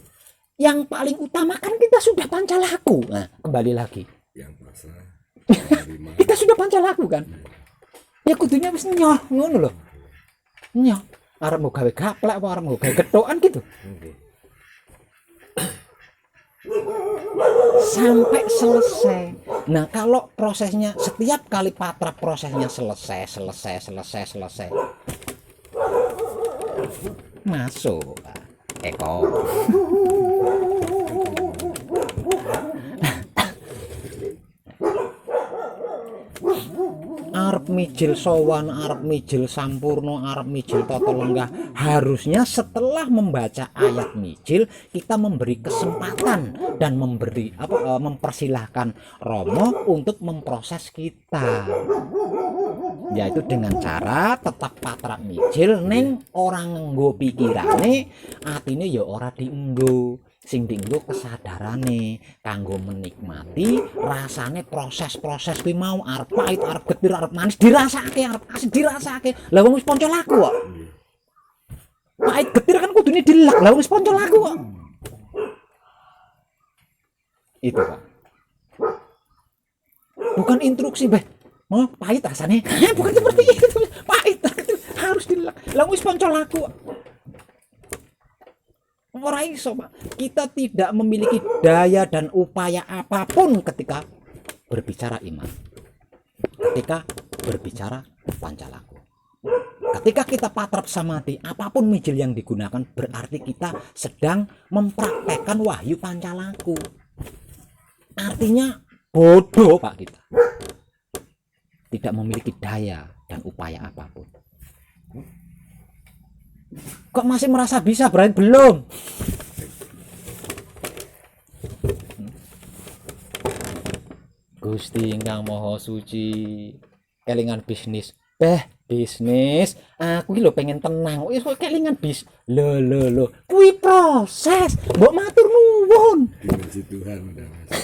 Yang paling utama kan kita sudah pancalaku. Nah, kembali lagi. Yang pasrah. Kita sudah pancalaku kan. Ya kudunya wis nyoh ngono lho. Nyoh. Arep mau gawe gaplek apa arep mau gawe getokan gitu. Sampai selesai. Nah, kalau prosesnya setiap kali patrap prosesnya selesai. Masuk Eko. Arep mijil sowan, arep mijil sampurno, arep mijil tata lenggah, harusnya setelah membaca ayat mijil kita memberi kesempatan dan mempersilahkan Romo untuk memproses kita, yaitu dengan cara tetap patrap mijil ning orang nganggo pikirane, atine ya ora dienggo. Sing dienggo kesadarane kanggo menikmati rasane proses-proses kuwi mau, arep pahit, arep getir, arep manis dirasake, arep asin dirasake. Lah wong wis ponco laku kok. Pahit getir kan kudune dilak, lah wis ponco laku kok. Itu, Pak. Bukan instruksi, Beh. Oh, pahit rasane. Bukan seperti itu. Pahit harus dilak. Lah wis ponco laku kok. Ora iso, Pak. Kita tidak memiliki daya dan upaya apapun ketika berbicara iman. Ketika berbicara pancalaku. Ketika kita patrap samadhi, apapun mijil yang digunakan berarti kita sedang mempraktekkan wahyu pancalaku. Artinya bodoh, Pak, kita. Tidak memiliki daya dan upaya apapun. Kok masih merasa bisa, Brian? Belum. Gusti Ingkang Maha Suci, kelingan bisnis. Bisnis. Aku iki lho pengen tenang. Wis kok kelingan bis. Lho. Kuwi proses. Mbok matur nuwun. Dimensi Tuhan udah masuk.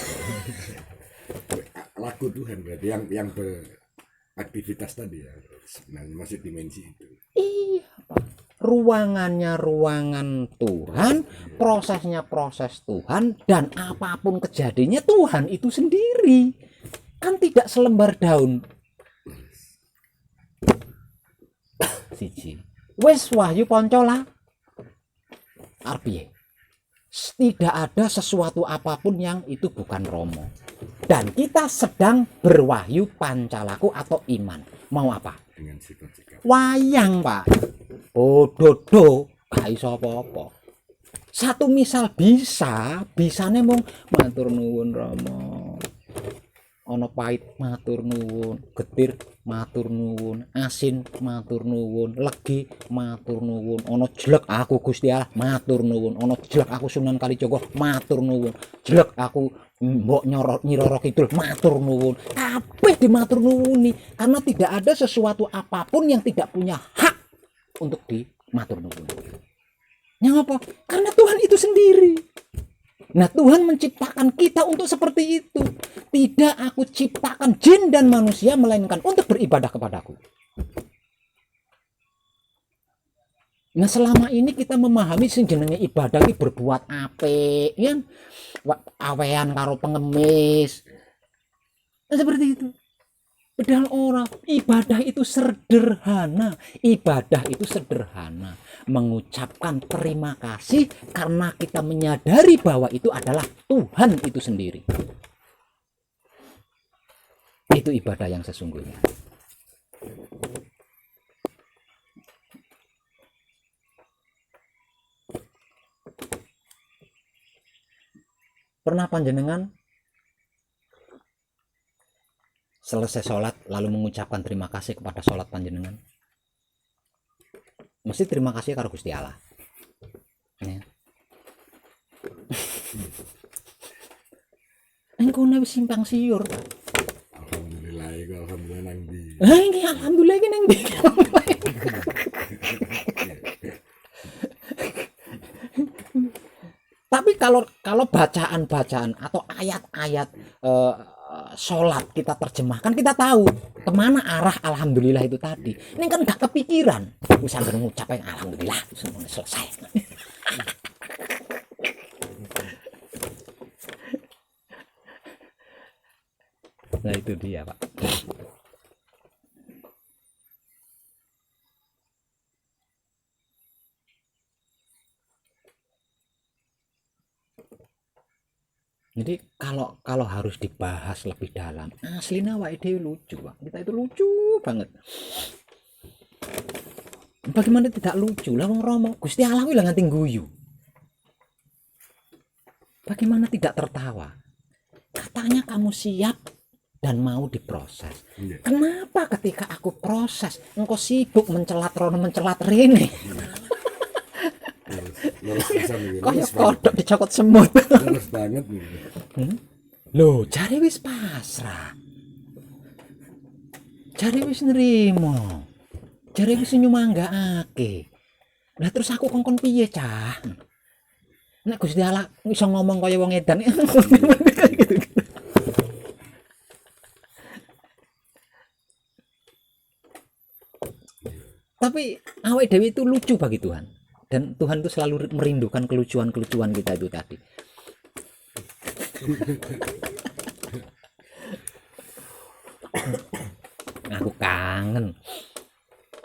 Laku Tuhan berarti yang beraktivitas tadi ya. Sebenarnya masih dimensi itu. Iya, Pak. Ruangannya ruangan Tuhan, prosesnya proses Tuhan, dan apapun kejadiannya Tuhan itu sendiri. Kan tidak selembar daun. Siji. Wes wahyu poncola. Arpiye. Tidak ada sesuatu apapun yang itu bukan Romo. Dan kita sedang berwahyu pancalaku atau iman. Mau apa? Dengan sikap-sikap. Wayang, Pak. Dodo gak iso apa-apa. Satu misal bisane mung matur nuwun Rama. Ana pahit matur nuwun, getir matur nuwun, asin matur nuwun, legi matur nuwun, ana jelek aku Gusti Allah matur nuwun, ana jelek aku Sunan Kalijaga matur nuwun, jelek aku Mbok Nyi Roro Kidul matur nuwun. Kabeh dimatur nuwuni karena tidak ada sesuatu apapun yang tidak punya hak untuk dimatur nuwun. Yang apa? Karena Tuhan itu sendiri. Nah, Tuhan menciptakan kita untuk seperti itu. Tidak aku ciptakan jin dan manusia melainkan untuk beribadah kepadaku. Nah, selama ini kita memahami sing jenenge ibadah iki berbuat apik, ya. Awean karo pengemis. Nah, seperti itu. Padahal orang ibadah itu sederhana. Ibadah itu sederhana. Mengucapkan terima kasih karena kita menyadari bahwa itu adalah Tuhan itu sendiri. Itu ibadah yang sesungguhnya. Pernah panjenengan selesai sholat lalu mengucapkan terima kasih kepada sholat panjenengan? Mesti terima kasih karo Gusti Allah. Ya. Engko nek simpang siur. Alhamdulillah iku alhamdulillah nang ndi. Ini alhamdulillah iki nang ndi? Tapi kalau bacaan-bacaan atau ayat-ayat sholat kita terjemahkan, kita tahu kemana arah alhamdulillah itu tadi. Ini kan gak kepikiran. Misalnya mengucapkan alhamdulillah semuanya selesai. Nah itu dia Pak. Jadi kalau harus dibahas lebih dalam, aslinya awake dhewe lucu, Pak. Kita itu lucu banget. Bagaimana tidak lucu? Lah wong Rama Gusti Allah kuwi lah nganti guyu. Bagaimana tidak tertawa? Katanya kamu siap dan mau diproses. Iya. Kenapa ketika aku proses engkau sibuk mencelat rono mencelat rene? Leres pisan iki. Kayak kodok dicokot semut. Leres banget nih. Loh, jare wis pasrah. Jare wis nrimo. Jare wis nyumanggakake. Lah terus aku kongkon piye, Cah? Nek Gusti Allah iso ngomong kaya wong edan. Gitu. Tapi awake dhewe itu lucu bagi Tuhan. Dan Tuhan itu selalu merindukan kelucuan-kelucuan kita itu tadi. Aku kangen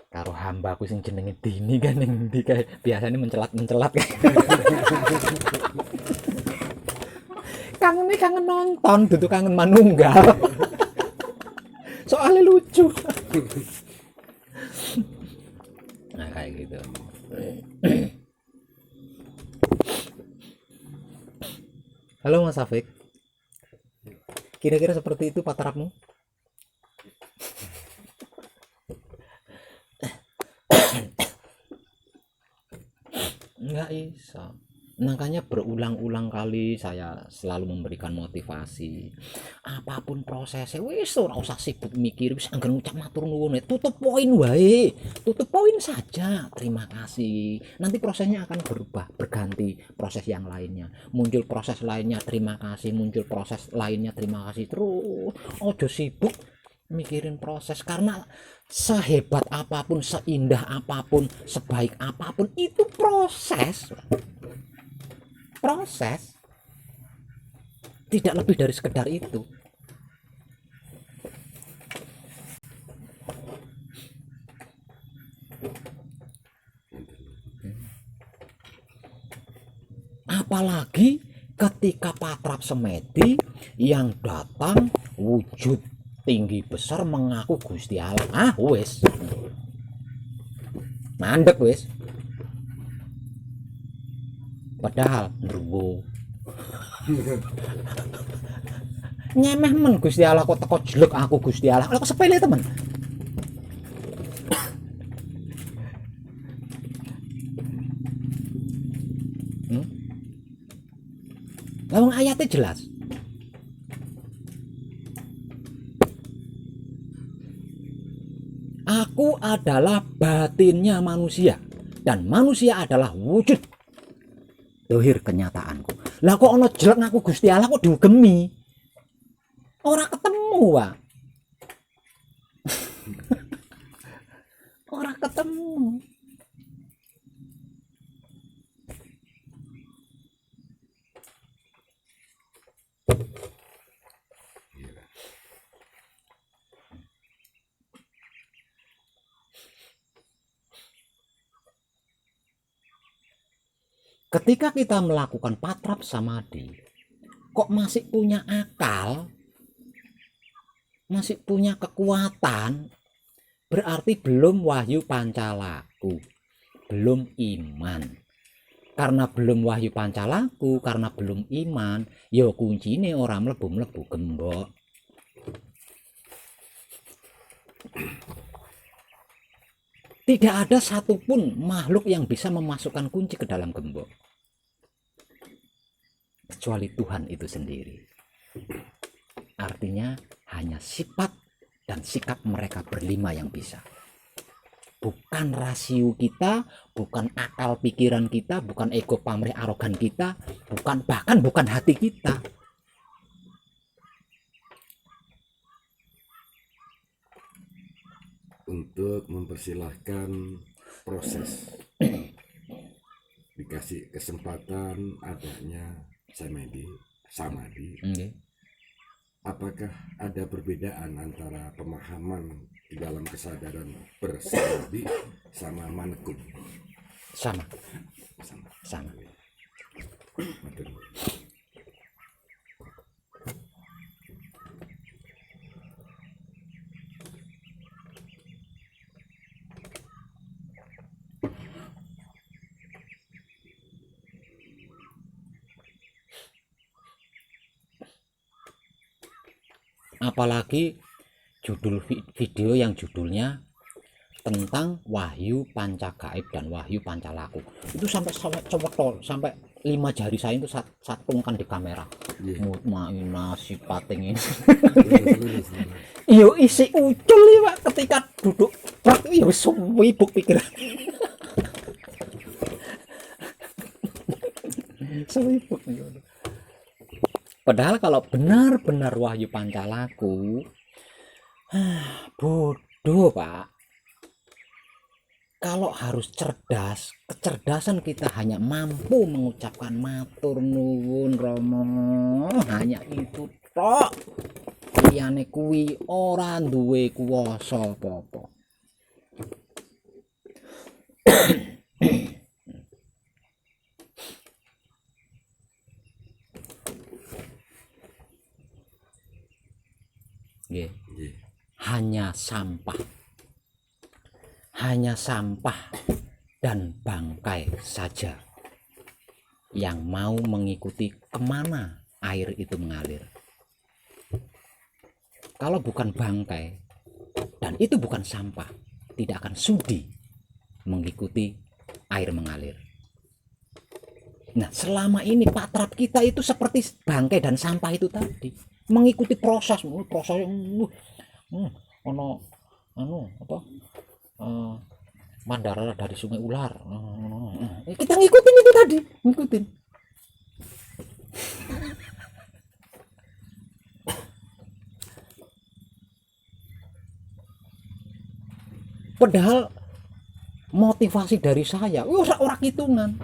karo hambaku sing jenenge Dini kan yang di kayak biasanya mencelat-mencelat kan. Kangen nonton, duduk kangen manunggal. Soalnya lucu. Nah kayak gitu. Halo Mas Afik, kira-kira seperti itu patarapmu? Enggak bisa. Makanya berulang-ulang kali saya selalu memberikan motivasi. Apapun prosesnya, wis ora usah sibuk mikir, wis anggar ngucap matur nuwun, tutup poin wae. Tutup poin saja. Terima kasih. Nanti prosesnya akan berubah, berganti proses yang lainnya. Muncul proses lainnya, terima kasih. Muncul proses lainnya, terima kasih. Terus ojo sibuk mikirin proses, karena sehebat apapun, seindah apapun, sebaik apapun itu proses. Proses tidak lebih dari sekedar itu. Apalagi ketika Patrap Semedi yang datang wujud tinggi besar mengaku Gusti Allah. Wes mandek wes. Padahal ndruwo nyemeh men Gusti Allah kok teko jelek aku Gusti Allah. Kok sepele temen. Lawang ayatnya jelas. Aku adalah batinnya manusia dan manusia adalah wujud dohir kenyataanku. Lah kok ono jelek ngaku Gusti Allah kok diugemi? Ora ketemu, Pak. Ora ketemu. ketika kita melakukan patrap samadhi, kok masih punya akal, masih punya kekuatan, berarti belum wahyu pancalaku, belum iman. Karena belum wahyu pancalaku, karena belum iman, ya kuncine ora mlebu-mlebu gembok. Tidak ada satupun makhluk yang bisa memasukkan kunci ke dalam gembok, kecuali Tuhan itu sendiri. Artinya hanya sifat dan sikap mereka berlima yang bisa. Bukan rasio kita, bukan akal pikiran kita, bukan ego pamrih arogan kita, bahkan bukan hati kita. Untuk mempersilahkan proses, dikasih kesempatan adanya samadhi. Apakah ada perbedaan antara pemahaman di dalam kesadaran bersamadhi sama manekung? Sama. Betul. Apalagi judul video yang judulnya tentang wahyu pancagaib dan wahyu pancalaku, itu sampai sampai 5 jari saya itu satungkan di kamera. Mutmainah sipating ini. Iyo isi ucul nih Pak, ketika duduk prak ya wis sibuk pikiran. Sibuk. Padahal kalau benar-benar wahyu pancalaku, bodoh Pak. Kalau harus cerdas, kecerdasan kita hanya mampu mengucapkan matur nuwun Romo, hanya itu tok. Liyane kuwi ora duwe kuwasa apa-apa. Hanya sampah dan bangkai saja yang mau mengikuti kemana air itu mengalir. Kalau bukan bangkai dan itu bukan sampah, tidak akan sudi mengikuti air mengalir. Nah, selama ini patrap kita itu seperti bangkai dan sampah itu tadi, mengikuti proses mandara dari sungai ular. Kita ngikutin itu tadi, ngikutin. Padahal motivasi dari saya, orang hitungan.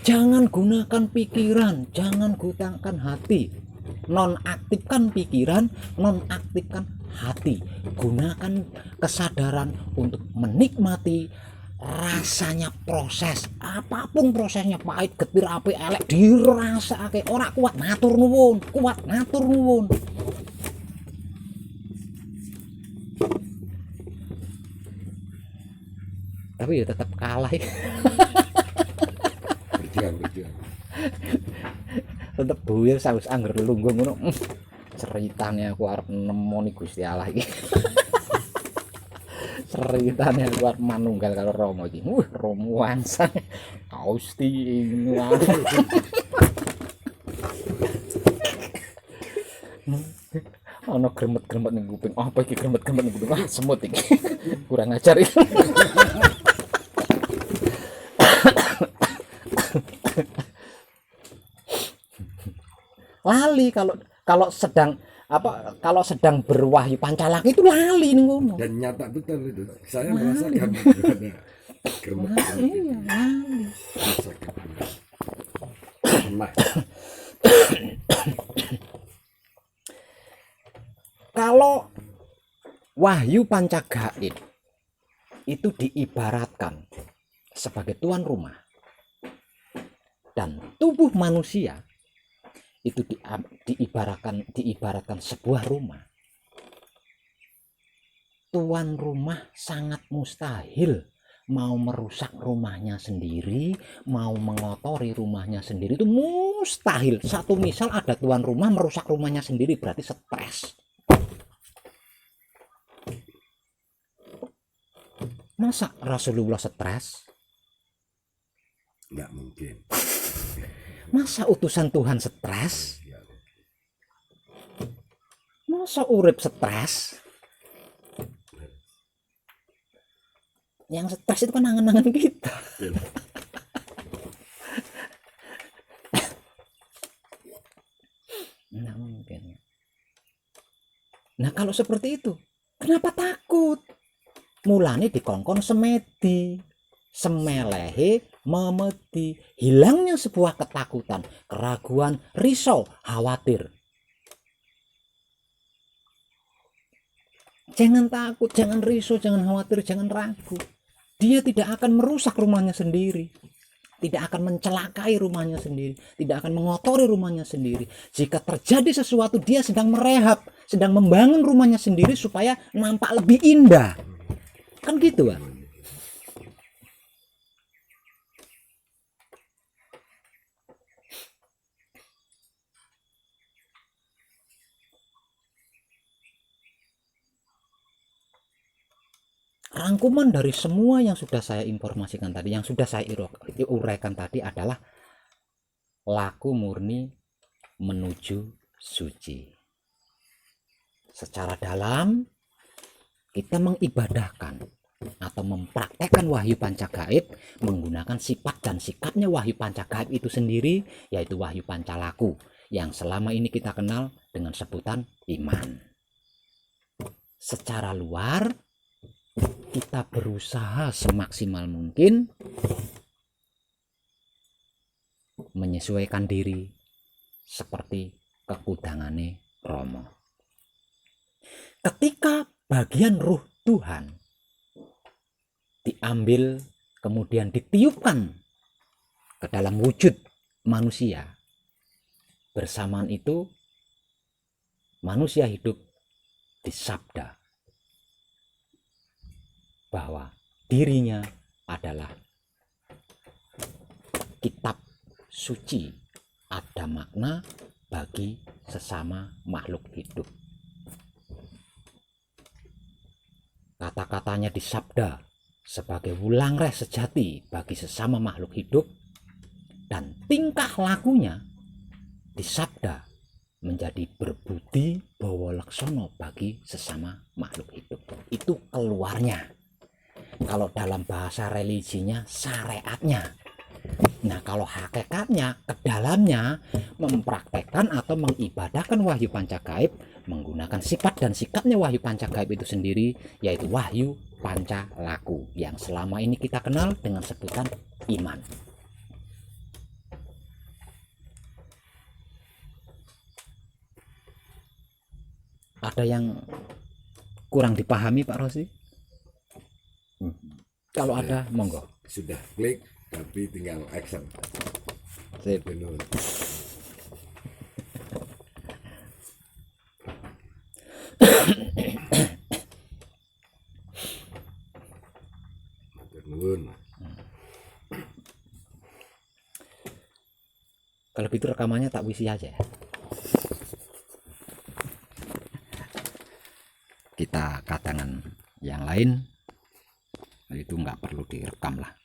Jangan gunakan pikiran, jangan gunakan hati. Nonaktifkan pikiran, nonaktifkan hati. Gunakan kesadaran untuk menikmati rasanya proses. Apapun prosesnya, pahit, getir, apik, elek, dirasake. Ora kuat matur nuwun, kuat matur nuwun. Tapi ya tetap kalah ya. Berjuang. Tetep buyar saus angger lungguh ngono. Ceritane aku arep nemoni Gusti Allah iki. Ceritane aku arep manunggal karo Rama iki. Romuansan. Gusti ana gremet-gremet ning kuping. Apa iki gremet-gremet ning kuping? Semut iki. Kurang ajar iki. Lali kalau sedang berwahyu pancalak itu lali nih ngono. Dan nyata betul itu. Saya merasakan ada gremet-gremet. Nah. Kalau wahyu pancagaib itu diibaratkan sebagai tuan rumah, Dan tubuh manusia itu diibaratkan sebuah rumah. Tuan rumah sangat mustahil mau merusak rumahnya sendiri, mau mengotori rumahnya sendiri, itu mustahil. Satu misal ada tuan rumah merusak rumahnya sendiri, berarti stres. Masa Rasulullah stres? Nggak mungkin. Masa utusan Tuhan stres? Masa urip stres? Yang stres itu kan angan-angan kita. Nggak mungkin. Nah kalau seperti itu, kenapa takut? Mulane dikongkon semedi, semelehe memedi. Hilangnya sebuah ketakutan, keraguan, risau, khawatir. Jangan takut, jangan risau, jangan khawatir, jangan ragu. Dia tidak akan merusak rumahnya sendiri, tidak akan mencelakai rumahnya sendiri, tidak akan mengotori rumahnya sendiri. Jika terjadi sesuatu, dia sedang merehab, sedang membangun rumahnya sendiri supaya nampak lebih indah. Kan gitu, Pak. Rangkuman dari semua yang sudah saya informasikan tadi, yang sudah saya uraikan tadi adalah laku murni menuju suci. Secara dalam kita mengibadahkan atau mempraktekkan wahyu pancagaib menggunakan sifat dan sikapnya wahyu pancagaib itu sendiri, yaitu wahyu pancalaku yang selama ini kita kenal dengan sebutan iman. Secara luar kita berusaha semaksimal mungkin menyesuaikan diri seperti kekudangane Romo. Ketika bagian ruh Tuhan diambil kemudian ditiupkan ke dalam wujud manusia, bersamaan itu manusia hidup disabda bahwa dirinya adalah kitab suci, ada makna bagi sesama makhluk hidup. Kata-katanya disabda sebagai wulangreh sejati bagi sesama makhluk hidup, dan tingkah lakunya disabda menjadi berbudi bawa laksono bagi sesama makhluk hidup. Itu keluarnya. Kalau dalam bahasa religinya, syariatnya. Nah, kalau hakikatnya, ke dalamnya mempraktekkan atau mengibadahkan wahyu pancagaib menggunakan sifat dan sikapnya wahyu pancagaib itu sendiri, yaitu wahyu pancalaku yang selama ini kita kenal dengan sebutan iman. Ada yang kurang dipahami Pak Rosi? Kalau ada, monggo. Sudah klik, tapi tinggal action. Sip. Benar. Kalau gitu rekamannya tak wisi aja. Kita katakan yang lain itu nggak perlu direkam lah.